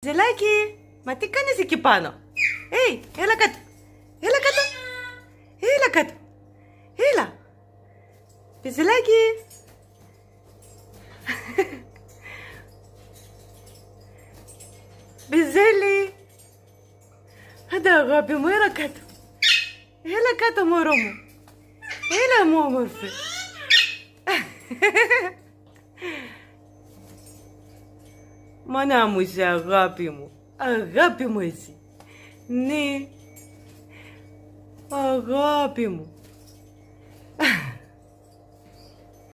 Ζελάκι, μα τι κάνεις εκεί πάνω? Έλα κάτω. Έλα κάτω. Έλα κάτω. Έλα. Πιζελάκι. Μπιζέλη. Άντε αγάπη μου, έλα κάτω. Έλα κάτω μωρό μου. Έλα μου όμορφη. Μάνα μου είσαι αγάπη μου. Αγάπη μου εσύ. Ναι. Αγάπη μου.